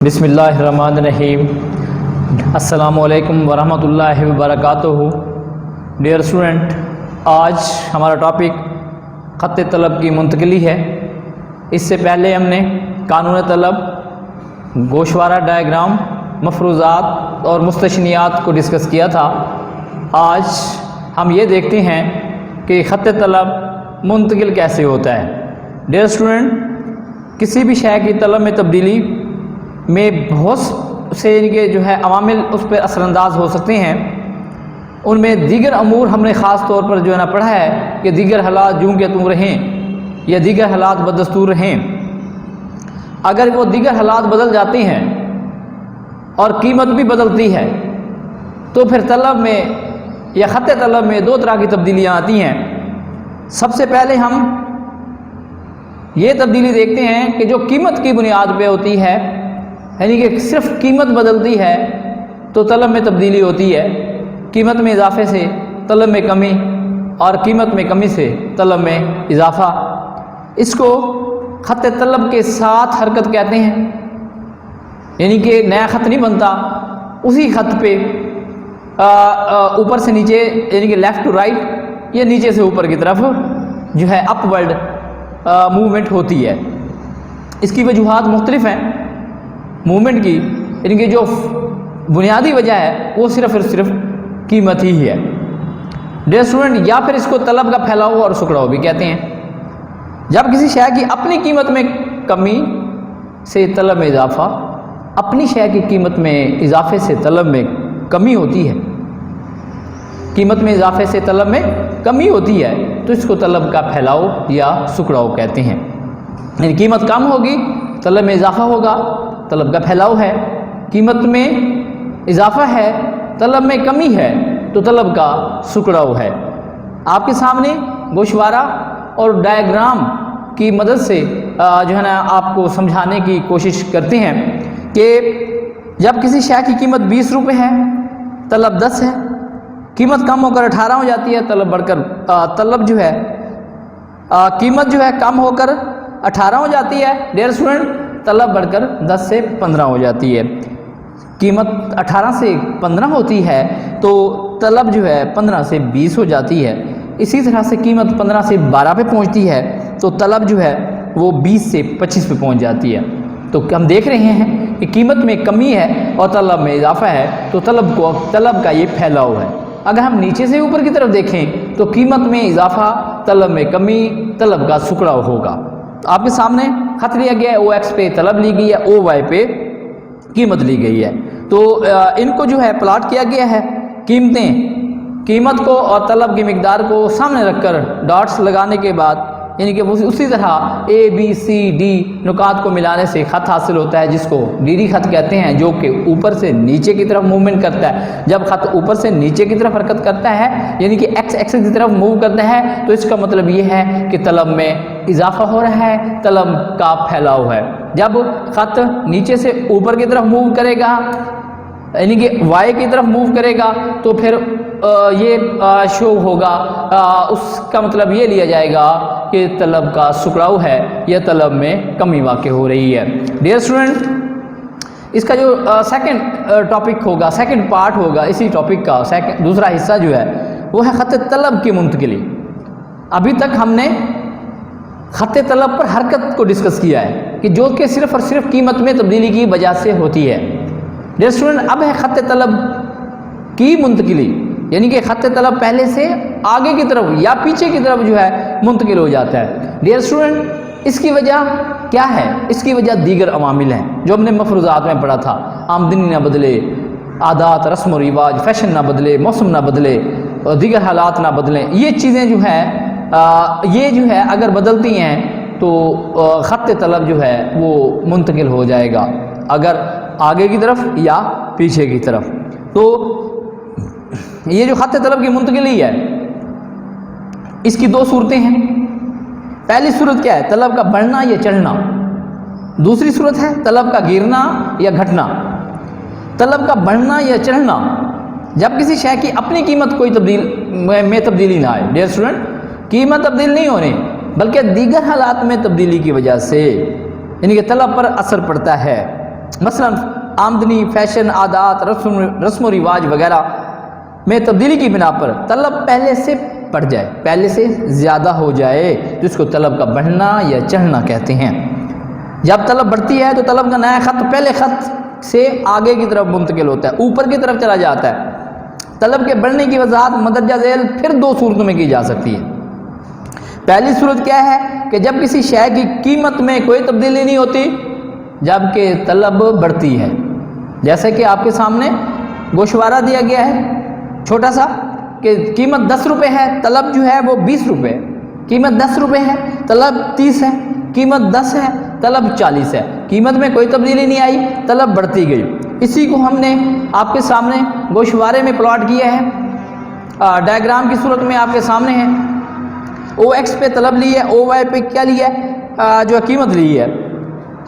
بسم اللہ الرحمن الرحیم۔ السلام علیکم ورحمۃ اللہ وبرکاتہ۔ ڈیئر اسٹوڈنٹ، آج ہمارا ٹاپک خط طلب کی منتقلی ہے۔ اس سے پہلے ہم نے قانون طلب، گوشوارہ ڈائیگرام، مفروضات اور مستثنیات کو ڈسکس کیا تھا۔ آج ہم یہ دیکھتے ہیں کہ خط طلب منتقل کیسے ہوتا ہے۔ ڈیئر اسٹوڈنٹ، کسی بھی شے کی طلب میں تبدیلی میں بہت سے جو ہے عوامل اس پر اثر انداز ہو سکتے ہیں۔ ان میں دیگر امور ہم نے خاص طور پر جو ہے نا پڑھا ہے کہ دیگر حالات جوں کہ توں رہیں یا دیگر حالات بدستور رہیں۔ اگر وہ دیگر حالات بدل جاتے ہیں اور قیمت بھی بدلتی ہے تو پھر طلب میں یا خط طلب میں دو طرح کی تبدیلیاں آتی ہیں۔ سب سے پہلے ہم یہ تبدیلی دیکھتے ہیں کہ جو قیمت کی بنیاد پہ ہوتی ہے، یعنی کہ صرف قیمت بدلتی ہے تو طلب میں تبدیلی ہوتی ہے۔ قیمت میں اضافے سے طلب میں کمی اور قیمت میں کمی سے طلب میں اضافہ، اس کو خط طلب کے ساتھ حرکت کہتے ہیں۔ یعنی کہ نیا خط نہیں بنتا، اسی خط پہ اوپر سے نیچے یعنی کہ لیفٹ ٹو رائٹ یا نیچے سے اوپر کی طرف جو ہے اپ ورڈ موومنٹ ہوتی ہے۔ اس کی وجوہات مختلف ہیں موومنٹ کی، یعنی کہ جو بنیادی وجہ ہے وہ صرف اور صرف قیمت ہی ہے۔ ڈیئر اسٹوڈنٹ، یا پھر اس کو طلب کا پھیلاؤ اور سکڑاؤ بھی کہتے ہیں۔ جب کسی شے کی اپنی قیمت میں کمی سے طلب میں اضافہ، اپنی شے کی قیمت میں اضافے سے طلب میں کمی ہوتی ہے، قیمت میں اضافے سے طلب میں کمی ہوتی ہے تو اس کو طلب کا پھیلاؤ یا سکڑاؤ کہتے ہیں۔ یعنی قیمت کم ہوگی، طلب میں اضافہ ہوگا، طلب کا پھیلاؤ ہے۔ قیمت میں اضافہ ہے، طلب میں کمی ہے تو طلب کا سکڑاؤ ہے۔ آپ کے سامنے گوشوارہ اور ڈائیگرام کی مدد سے جو ہے نا آپ کو سمجھانے کی کوشش کرتے ہیں کہ جب کسی شے کی قیمت 20 روپے ہے، طلب 10 ہے، قیمت کم ہو کر 18 ہو جاتی ہے، طلب بڑھ کر طلب جو ہے قیمت جو ہے کم ہو کر 18 ہو جاتی ہے۔ ڈیئر اسٹوڈنٹ، طلب بڑھ کر 10 سے 15 ہو جاتی ہے۔ قیمت 18 سے 15 ہوتی ہے تو طلب جو ہے 15 سے 20 ہو جاتی ہے۔ اسی طرح سے قیمت 15 سے 12 پہ پہنچتی ہے تو طلب جو ہے وہ 20 سے 25 پہ پہنچ جاتی ہے۔ تو ہم دیکھ رہے ہیں کہ قیمت میں کمی ہے اور طلب میں اضافہ ہے تو طلب کا یہ پھیلاؤ ہے۔ اگر ہم نیچے سے اوپر کی طرف دیکھیں تو قیمت میں اضافہ، طلب میں کمی، طلب کا سکڑاؤ ہوگا۔ آپ کے سامنے خط لیا گیا ہے، او ایکس پہ طلب لی گئی ہے، او وائی پہ قیمت لی گئی ہے۔ تو ان کو جو ہے پلاٹ کیا گیا ہے، قیمت کو اور طلب کی مقدار کو سامنے رکھ کر ڈاٹس لگانے کے بعد، یعنی کہ اسی طرح اے بی سی ڈی نقاط کو ملانے سے خط حاصل ہوتا ہے، جس کو ڈی ڈی خط کہتے ہیں، جو کہ اوپر سے نیچے کی طرف موومنٹ کرتا ہے۔ جب خط اوپر سے نیچے کی طرف حرکت کرتا ہے، یعنی کہ ایکس ایکسس کی طرف موو کرتا ہے، تو اس کا مطلب یہ ہے کہ طلب میں اضافہ ہو رہا ہے، طلب کا پھیلاؤ ہے۔ جب خط نیچے سے اوپر کی طرف موو کرے گا، یعنی کہ وائی کی طرف موو کرے گا، تو پھر یہ شو ہوگا، اس کا مطلب یہ لیا جائے گا کہ طلب کا سکڑاؤ ہے یا طلب میں کمی واقع ہو رہی ہے۔ ڈیئر اسٹوڈنٹ، اس کا جو سیکنڈ ٹاپک ہوگا، سیکنڈ پارٹ ہوگا اسی ٹاپک کا، دوسرا حصہ جو ہے وہ ہے خط طلب کی منتقلی۔ ابھی تک ہم نے خط طلب پر حرکت کو ڈسکس کیا ہے کہ جو کہ صرف اور صرف قیمت میں تبدیلی کی وجہ سے ہوتی ہے۔ ڈیئر اسٹوڈنٹ، اب ہے خط طلب کی منتقلی، یعنی کہ خط طلب پہلے سے آگے کی طرف یا پیچھے کی طرف جو ہے منتقل ہو جاتا ہے۔ ڈیئر اسٹوڈنٹ، اس کی وجہ کیا ہے؟ اس کی وجہ دیگر عوامل ہیں جو ہم نے مفروضات میں پڑھا تھا۔ آمدنی نہ بدلے، عادات، رسم و رواج، فیشن نہ بدلے، موسم نہ بدلے، اور دیگر حالات نہ بدلیں، یہ چیزیں جو ہیں یہ جو ہے اگر بدلتی ہیں تو خط طلب جو ہے وہ منتقل ہو جائے گا، اگر آگے کی طرف یا پیچھے کی طرف۔ تو یہ جو خط طلب کی منتقلی ہے، اس کی دو صورتیں ہیں۔ پہلی صورت کیا ہے؟ طلب کا بڑھنا یا چڑھنا۔ دوسری صورت ہے طلب کا گرنا یا گھٹنا۔ طلب کا بڑھنا یا چڑھنا جب کسی شے کی اپنی قیمت کوئی تبدیلی نہ آئے۔ ڈیئر اسٹوڈنٹ، قیمت تبدیل نہیں ہونی بلکہ دیگر حالات میں تبدیلی کی وجہ سے، یعنی کہ طلب پر اثر پڑتا ہے۔ مثلا آمدنی، فیشن، عادات، رسم و رواج وغیرہ میں تبدیلی کی بنا پر طلب پہلے سے بڑھ جائے، پہلے سے زیادہ ہو جائے، تو اس کو طلب کا بڑھنا یا چڑھنا کہتے ہیں۔ جب طلب بڑھتی ہے تو طلب کا نیا خط پہلے خط سے آگے کی طرف منتقل ہوتا ہے، اوپر کی طرف چلا جاتا ہے۔ طلب کے بڑھنے کی وضاحت مندرجہ ذیل پھر دو صورتوں میں کی جا سکتی ہے۔ پہلی صورت کیا ہے کہ جب کسی شے کی قیمت میں کوئی تبدیلی نہیں ہوتی جبکہ طلب بڑھتی ہے، جیسے کہ آپ کے سامنے گوشوارہ دیا گیا ہے چھوٹا سا کہ قیمت 10 روپے ہے، طلب جو ہے وہ 20 روپے، قیمت 10 روپے ہے، طلب 30 ہے، قیمت 10 ہے، طلب 40 ہے، قیمت میں کوئی تبدیلی نہیں آئی، طلب بڑھتی گئی۔ اسی کو ہم نے آپ کے سامنے گوشوارے میں پلاٹ کیا ہے، ڈائیگرام کی صورت میں آپ کے سامنے ہے۔ او ایکس پہ طلب لی ہے، او وائی پہ کیا لی ہے، جو قیمت لی ہے۔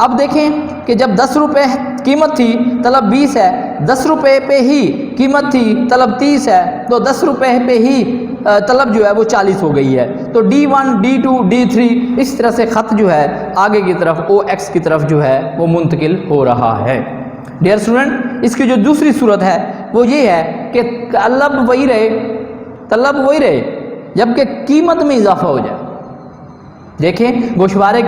اب دیکھیں کہ جب 10 روپے قیمت تھی طلب 20 ہے، 10 روپے پہ ہی قیمت تھی طلب 30 ہے، تو 10 روپے پہ ہی طلب جو ہے وہ 40 ہو گئی ہے۔ تو D1 D2 D3 اس طرح سے خط جو ہے آگے کی طرف او ایکس کی طرف جو ہے وہ منتقل ہو رہا ہے۔ ڈیئر اسٹوڈنٹ، اس کی جو دوسری صورت ہے وہ یہ ہے کہ طلب وہی رہے جبکہ قیمت میں اضافہ ہو جائے۔ دیکھیں گوشوارے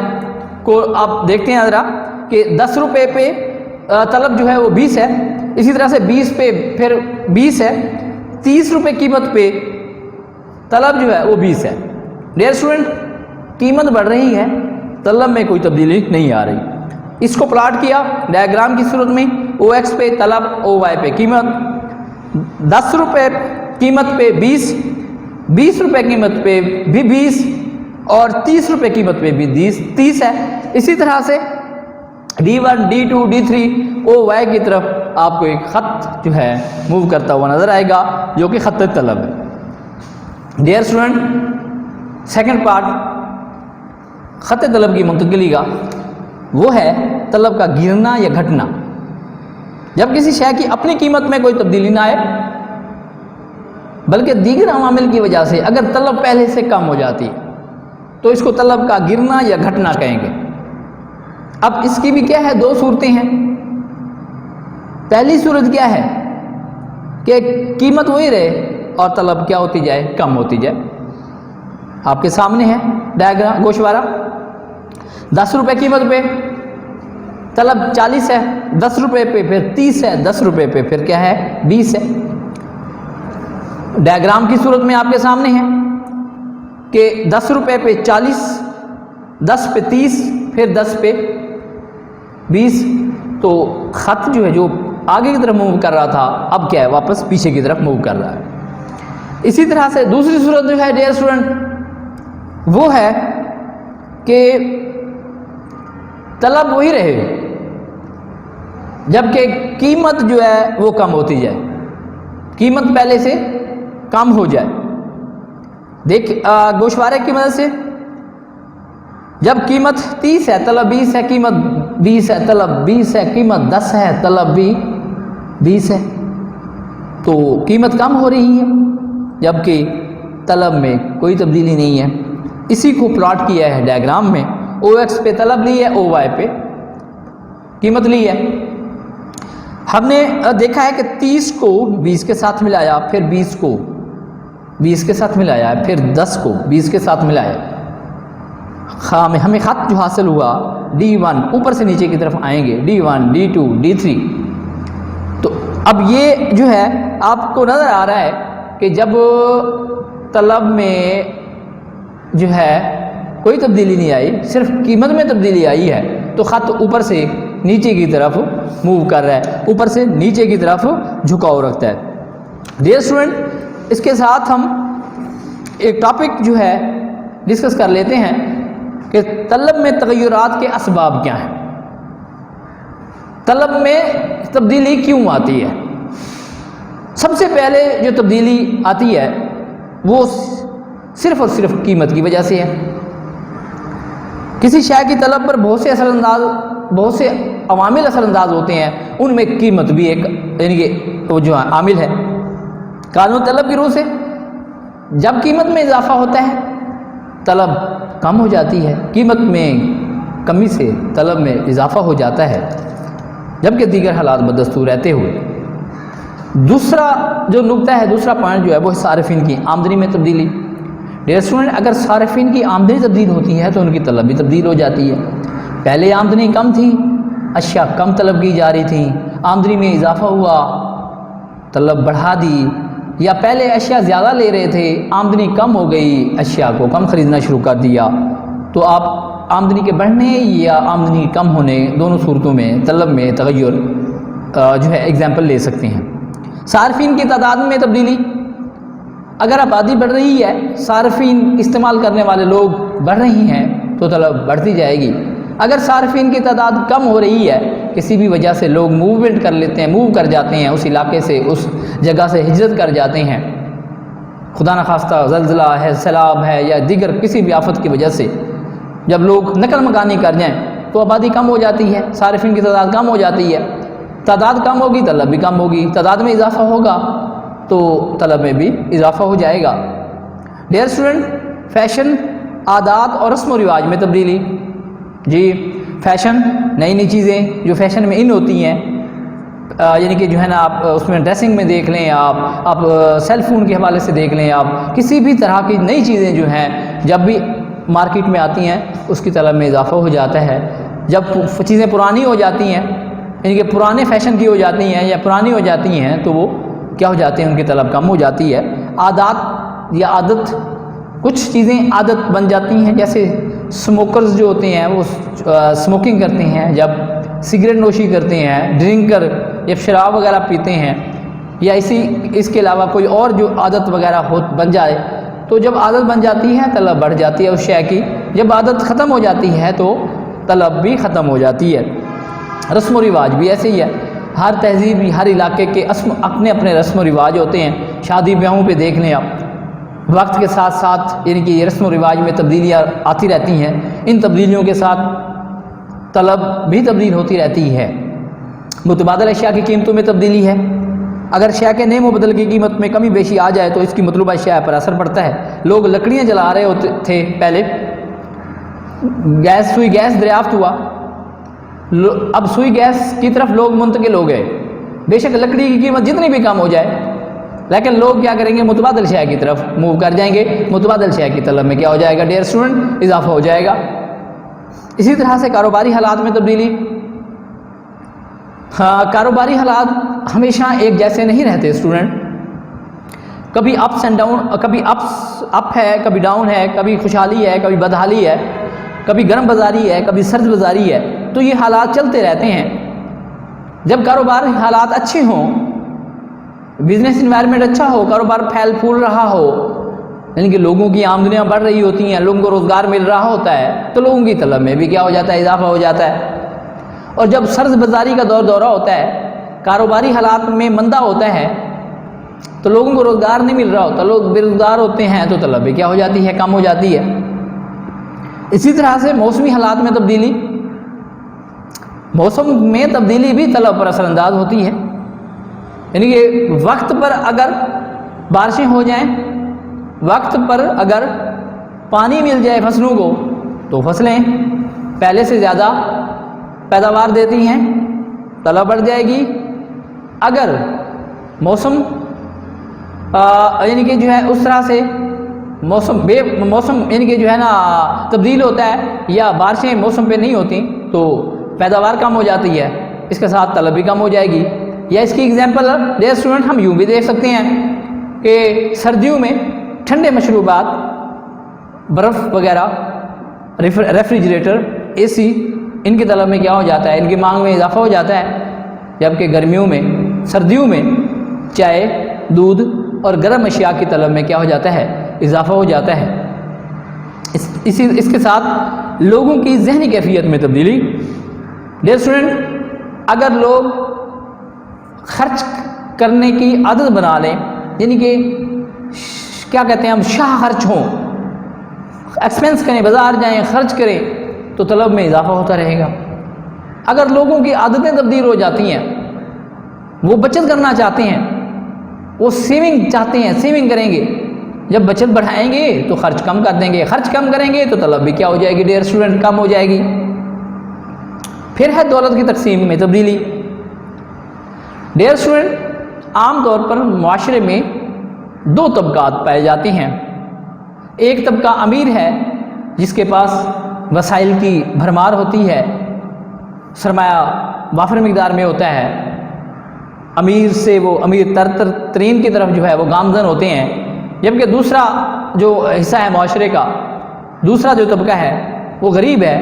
کو آپ دیکھتے ہیں ذرا کہ 10 روپے پہ طلب جو ہے وہ 20 ہے، اسی طرح سے 20 پہ پھر 20 ہے، 30 روپے قیمت پہ طلب جو ہے وہ 20 ہے۔ ڈیئر اسٹوڈنٹ، قیمت بڑھ رہی ہے، طلب میں کوئی تبدیلی نہیں آ رہی۔ اس کو پلاٹ کیا ڈائیگرام کی صورت میں، او ایکس پہ طلب، او وائی پہ قیمت، 10 روپے قیمت پہ 20 روپے قیمت پہ بھی 20 اور 30 روپے قیمت پہ بھی 30 ہے۔ اسی طرح سے D1 D2 D3 او وائی کی طرف آپ کو ایک خط جو ہے موو کرتا ہوا نظر آئے گا جو کہ خط طلب ہے۔ ڈیئر اسٹوڈنٹ، سیکنڈ پارٹ خط طلب کی منتقلی کا وہ ہے طلب کا گرنا یا گھٹنا۔ جب کسی شے کی اپنی قیمت میں کوئی تبدیلی نہ آئے بلکہ دیگر عوامل کی وجہ سے اگر طلب پہلے سے کم ہو جاتی تو اس کو طلب کا گرنا یا گھٹنا کہیں گے۔ اب اس کی بھی کیا ہے، دو صورتیں ہیں۔ پہلی صورت کیا ہے کہ قیمت وہی رہے اور طلب کیا ہوتی جائے، کم ہوتی جائے۔ آپ کے سامنے ہے ڈائیگرام گوشوارہ، 10 روپے قیمت پہ طلب 40 ہے، 10 روپے پہ پھر 30 ہے، 10 روپے پہ پھر کیا ہے 20 ہے۔ ڈائیگرام کی صورت میں آپ کے سامنے ہے کہ 10 روپے پہ 40، 10 پہ 30، پھر 10 پہ 20، تو خط جو ہے جو آگے کی طرف موو کر رہا تھا اب کیا ہے واپس پیچھے کی طرف موو کر رہا ہے۔ اسی طرح سے دوسری صورت جو ہے ڈیئر اسٹوڈنٹ وہ ہے کہ طلب وہی رہے جبکہ قیمت جو ہے وہ کم ہوتی جائے، قیمت پہلے سے کم ہو جائے۔ دیکھ گوشوارے کی مدد سے جب قیمت 30 ہے طلب 20 ہے، قیمت 20 ہے طلب 20 ہے، قیمت 10 ہے طلب بھی 20 ہے، تو قیمت کم ہو رہی ہے جبکہ طلب میں کوئی تبدیلی نہیں ہے۔ اسی کو پلاٹ کیا ہے ڈائیگرام میں، او ایکس پہ طلب لی ہے، او وائی پہ قیمت لی ہے۔ ہم نے دیکھا ہے کہ 30 کو 20 کے ساتھ ملایا، پھر 20 کو 20 کے ساتھ ملایا، پھر 10 کو 20 کے ساتھ ملایا، ہمیں خط جو حاصل ہوا D1 اوپر سے نیچے کی طرف آئیں گے، D1 D2 D3۔ تو اب یہ جو ہے آپ کو نظر آ رہا ہے کہ جب طلب میں جو ہے کوئی تبدیلی نہیں آئی، صرف قیمت میں تبدیلی آئی ہے، تو خط اوپر سے نیچے کی طرف موو کر رہا ہے، اوپر سے نیچے کی طرف جھکاؤ رکھتا ہے۔ ڈیئر اسٹوڈنٹ، اس کے ساتھ ہم ایک ٹاپک جو ہے ڈسکس کر لیتے ہیں کہ طلب میں تغیرات کے اسباب کیا ہیں، طلب میں تبدیلی کیوں آتی ہے۔ سب سے پہلے جو تبدیلی آتی ہے وہ صرف اور صرف قیمت کی وجہ سے ہے۔ کسی شے کی طلب پر بہت سے عوامل اثر انداز ہوتے ہیں، ان میں قیمت بھی ایک یعنی کہ وہ جو عامل ہے۔ قانون طلب کی روح سے جب قیمت میں اضافہ ہوتا ہے طلب کم ہو جاتی ہے، قیمت میں کمی سے طلب میں اضافہ ہو جاتا ہے۔ جبکہ دیگر حالات بدستور رہتے ہوئے۔ دوسرا جو نقطہ ہے، دوسرا پوائنٹ جو ہے وہ صارفین کی آمدنی میں تبدیلی۔ ڈیئر اسٹوڈنٹ، اگر صارفین کی آمدنی تبدیل ہوتی ہے تو ان کی طلب بھی تبدیل ہو جاتی ہے۔ پہلے آمدنی کم تھی، اشیاء کم طلب کی جا رہی تھیں، آمدنی میں اضافہ ہوا، طلب بڑھا دی، یا پہلے اشیاء زیادہ لے رہے تھے، آمدنی کم ہو گئی، اشیاء کو کم خریدنا شروع کر دیا، تو آپ آمدنی کے بڑھنے یا آمدنی کم ہونے دونوں صورتوں میں طلب میں تغیر جو ہے ایگزامپل لے سکتے ہیں۔ صارفین کی تعداد میں تبدیلی، اگر آبادی بڑھ رہی ہے، صارفین استعمال کرنے والے لوگ بڑھ رہی ہیں تو طلب بڑھتی جائے گی۔ اگر صارفین کی تعداد کم ہو رہی ہے، کسی بھی وجہ سے لوگ موومنٹ کر لیتے ہیں، موو کر جاتے ہیں، اس علاقے سے، اس جگہ سے ہجرت کر جاتے ہیں، خدا نخواستہ زلزلہ ہے، سیلاب ہے، یا دیگر کسی بھی آفت کی وجہ سے جب لوگ نقل مکانی کر جائیں تو آبادی کم ہو جاتی ہے، صارفین کی تعداد کم ہو جاتی ہے۔ تعداد کم ہوگی، طلب بھی کم ہوگی، تعداد میں اضافہ ہوگا تو طلب میں بھی اضافہ ہو جائے گا۔ ڈیئر اسٹوڈنٹ، فیشن، عادات اور رسم و رواج میں تبدیلی۔ جی، فیشن، نئی نئی چیزیں جو فیشن میں ان ہوتی ہیں، یعنی کہ جو ہے نا آپ اس میں ڈریسنگ میں دیکھ لیں، آپ سیل فون کے حوالے سے دیکھ لیں، آپ کسی بھی طرح کی نئی چیزیں جو ہیں جب بھی مارکیٹ میں آتی ہیں اس کی طلب میں اضافہ ہو جاتا ہے۔ جب چیزیں پرانی ہو جاتی ہیں، یعنی کہ پرانے فیشن کی ہو جاتی ہیں یا پرانی ہو جاتی ہیں تو وہ کیا ہو جاتے ہیں، ان کی طلب کم ہو جاتی ہے۔ عادات یا عادت، کچھ چیزیں عادت بن جاتی ہیں، جیسے سموکرز جو ہوتے ہیں وہ سموکنگ کرتے ہیں، جب سگریٹ نوشی کرتے ہیں، ڈرنکر یا شراب وغیرہ پیتے ہیں، یا اس کے علاوہ کوئی اور جو عادت وغیرہ بن جائے، تو جب عادت بن جاتی ہے طلب بڑھ جاتی ہے اس شے کی، جب عادت ختم ہو جاتی ہے تو طلب بھی ختم ہو جاتی ہے۔ رسم و رواج بھی ایسے ہی ہے، ہر تہذیب، ہر علاقے کے اپنے اپنے رسم و رواج ہوتے ہیں۔ شادی بیاہوں پہ دیکھ لیں آپ، وقت کے ساتھ ساتھ یعنی کہ یہ رسم و رواج میں تبدیلیاں آتی رہتی ہیں، ان تبدیلیوں کے ساتھ طلب بھی تبدیل ہوتی رہتی ہے۔ متبادل اشیاء کی قیمتوں میں تبدیلی ہے، اگر اشیاء کے نئے مبدل کی قیمت میں کمی بیشی آ جائے تو اس کی مطلوبہ اشیاء پر اثر پڑتا ہے۔ لوگ لکڑیاں جلا رہے ہوتے تھے پہلے، سوئی گیس دریافت ہوا، اب سوئی گیس کی طرف لوگ منتقل ہو گئے، بے شک لکڑی کی قیمت جتنی بھی کم ہو جائے لیکن لوگ کیا کریں گے، متبادل شے کی طرف موو کر جائیں گے، متبادل شے کی طلب میں کیا ہو جائے گا ڈیئر اسٹوڈنٹ، اضافہ ہو جائے گا۔ اسی طرح سے کاروباری حالات میں تبدیلی، کاروباری حالات ہمیشہ ایک جیسے نہیں رہتے اسٹوڈنٹ، کبھی اپس اینڈ ڈاؤن، کبھی اپ ہے، کبھی ڈاؤن ہے، کبھی خوشحالی ہے، کبھی بدحالی ہے، کبھی گرم بازاری ہے، کبھی سرد بازاری ہے، تو یہ حالات چلتے رہتے ہیں۔ جب کاروبار حالات اچھے ہوں، بزنس انوائرمنٹ اچھا ہو، کاروبار پھیل پھول رہا ہو، یعنی کہ لوگوں کی آمدنیاں بڑھ رہی ہوتی ہیں، لوگوں کو روزگار مل رہا ہوتا ہے، تو لوگوں کی طلب میں بھی کیا ہو جاتا ہے، اضافہ ہو جاتا ہے۔ اور جب سرد بازاری کا دورہ ہوتا ہے، کاروباری حالات میں مندہ ہوتا ہے، تو لوگوں کو روزگار نہیں مل رہا ہوتا، لوگ بے روزگار ہوتے ہیں، تو طلب بھی کیا ہو جاتی ہے، کم ہو جاتی ہے۔ اسی طرح سے موسمی حالات میں تبدیلی، موسم میں تبدیلی بھی طلب پر اثر انداز ہوتی ہے، یعنی کہ وقت پر اگر بارشیں ہو جائیں، وقت پر اگر پانی مل جائے فصلوں کو تو فصلیں پہلے سے زیادہ پیداوار دیتی ہیں، طلب بڑھ جائے گی۔ اگر موسم یعنی کہ جو ہے اس طرح سے موسم یعنی کہ جو ہے نا تبدیل ہوتا ہے، یا بارشیں موسم پہ نہیں ہوتی تو پیداوار کم ہو جاتی ہے، اس کے ساتھ طلب بھی کم ہو جائے گی۔ یا اس کی ایگزامپل ڈیئر اسٹوڈنٹ ہم یوں بھی دیکھ سکتے ہیں کہ سردیوں میں ٹھنڈے مشروبات، برف وغیرہ، ریفریجریٹر، اے سی، ان کی طلب میں کیا ہو جاتا ہے، ان کی مانگ میں اضافہ ہو جاتا ہے، جبکہ سردیوں میں چائے، دودھ اور گرم اشیاء کی طلب میں کیا ہو جاتا ہے، اضافہ ہو جاتا ہے۔ اس کے ساتھ لوگوں کی ذہنی کیفیت میں تبدیلی۔ ڈیئر اسٹوڈنٹ، اگر لوگ خرچ کرنے کی عادت بنا لیں، یعنی کہ کیا کہتے ہیں ہم، شاہ خرچ ہوں، ایکسپینس کریں، بازار جائیں، خرچ کریں، تو طلب میں اضافہ ہوتا رہے گا۔ اگر لوگوں کی عادتیں تبدیل ہو جاتی ہیں، وہ بچت کرنا چاہتے ہیں، وہ سیونگ چاہتے ہیں، سیونگ کریں گے، جب بچت بڑھائیں گے تو خرچ کم کر دیں گے، خرچ کم کریں گے تو طلب بھی کیا ہو جائے گی ڈیئر اسٹوڈنٹ، کم ہو جائے گی۔ پھر ہے دولت کی تقسیم میں تبدیلی، ڈیئر اسٹوڈنٹ، عام طور پر معاشرے میں دو طبقات پائے جاتے ہیں۔ ایک طبقہ امیر ہے جس کے پاس وسائل کی بھرمار ہوتی ہے، سرمایہ وافر مقدار میں ہوتا ہے، امیر سے وہ امیر ترین کی طرف جو ہے وہ گامزن ہوتے ہیں، جبکہ دوسرا جو حصہ ہے معاشرے کا، دوسرا جو طبقہ ہے وہ غریب ہے،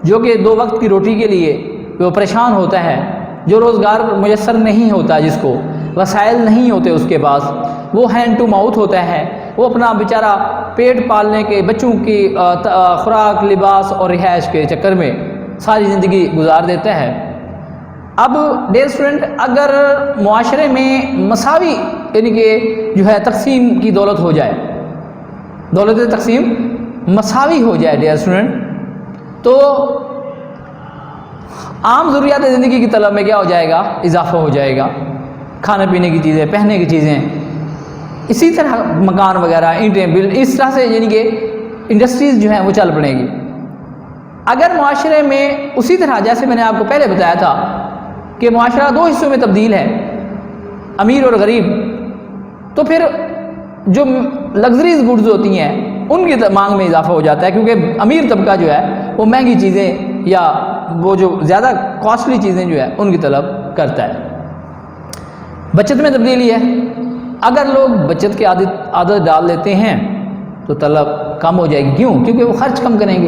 جو کہ دو وقت کی روٹی کے لیے وہ پریشان ہوتا ہے، جو روزگار میسر نہیں ہوتا، جس کو وسائل نہیں ہوتے اس کے پاس، وہ ہینڈ ٹو ماؤتھ ہوتا ہے، وہ اپنا بیچارہ پیٹ پالنے کے، بچوں کی خوراک، لباس اور رہائش کے چکر میں ساری زندگی گزار دیتا ہے۔ اب ڈیئر اسٹوڈنٹ، اگر معاشرے میں مساوی یعنی کہ جو ہے تقسیم کی دولت ہو جائے، دولت تقسیم مساوی ہو جائے ڈیئر اسٹوڈنٹ، تو عام ضروریات زندگی کی طلب میں کیا ہو جائے گا؟ اضافہ ہو جائے گا، کھانے پینے کی چیزیں، پہننے کی چیزیں، اسی طرح مکان وغیرہ، اینٹیں، بل، اس طرح سے یعنی کہ انڈسٹریز جو ہیں وہ چل پڑیں گی۔ اگر معاشرے میں اسی طرح جیسے میں نے آپ کو پہلے بتایا تھا کہ معاشرہ دو حصوں میں تبدیل ہے، امیر اور غریب، تو پھر جو لگژریز گڈز ہوتی ہیں ان کی مانگ میں اضافہ ہو جاتا ہے، کیونکہ امیر طبقہ جو ہے وہ مہنگی چیزیں یا وہ جو زیادہ کاسٹلی چیزیں جو ہے ان کی طلب کرتا ہے۔ بچت میں تبدیلی ہے، اگر لوگ بچت کی عادت ڈال لیتے ہیں تو طلب کم ہو جائے گی۔ کیوں؟ کیونکہ وہ خرچ کم کریں گے۔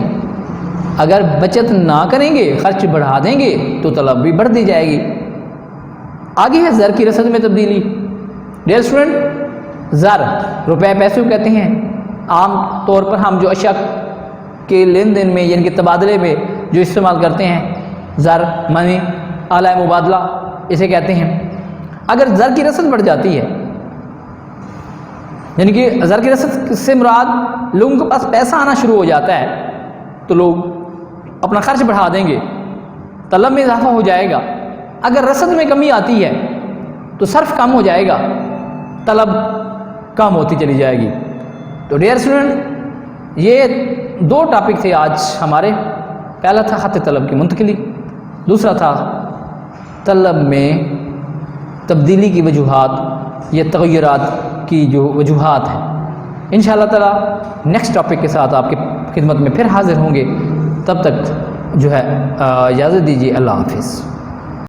اگر بچت نہ کریں گے، خرچ بڑھا دیں گے تو طلب بھی بڑھ دی جائے گی۔ آگے ہے زر کی رسد میں تبدیلی۔ ڈیئر اسٹوڈنٹ، زر، روپے پیسے کو کہتے ہیں، عام طور پر ہم جو اشیاء کے لین دین میں یعنی کہ تبادلے میں جو استعمال کرتے ہیں، زر، منی، آلہ مبادلہ اسے کہتے ہیں۔ اگر زر کی رسد بڑھ جاتی ہے، یعنی کہ زر کی رسد سے مراد لوگوں کے پاس پیسہ آنا شروع ہو جاتا ہے تو لوگ اپنا خرچ بڑھا دیں گے، طلب میں اضافہ ہو جائے گا۔ اگر رسد میں کمی آتی ہے تو صرف کم ہو جائے گا، طلب کم ہوتی چلی جائے گی۔ تو ڈیئر اسٹوڈنٹ، یہ دو ٹاپک تھے آج ہمارے۔ پہلا تھا خط طلب کی منتقلی، دوسرا تھا طلب میں تبدیلی کی وجوہات یا تغیرات کی جو وجوہات ہیں۔ انشاءاللہ تعالی نیکسٹ ٹاپک کے ساتھ آپ کی خدمت میں پھر حاضر ہوں گے، تب تک جو ہے اجازت دیجیے، اللہ حافظ۔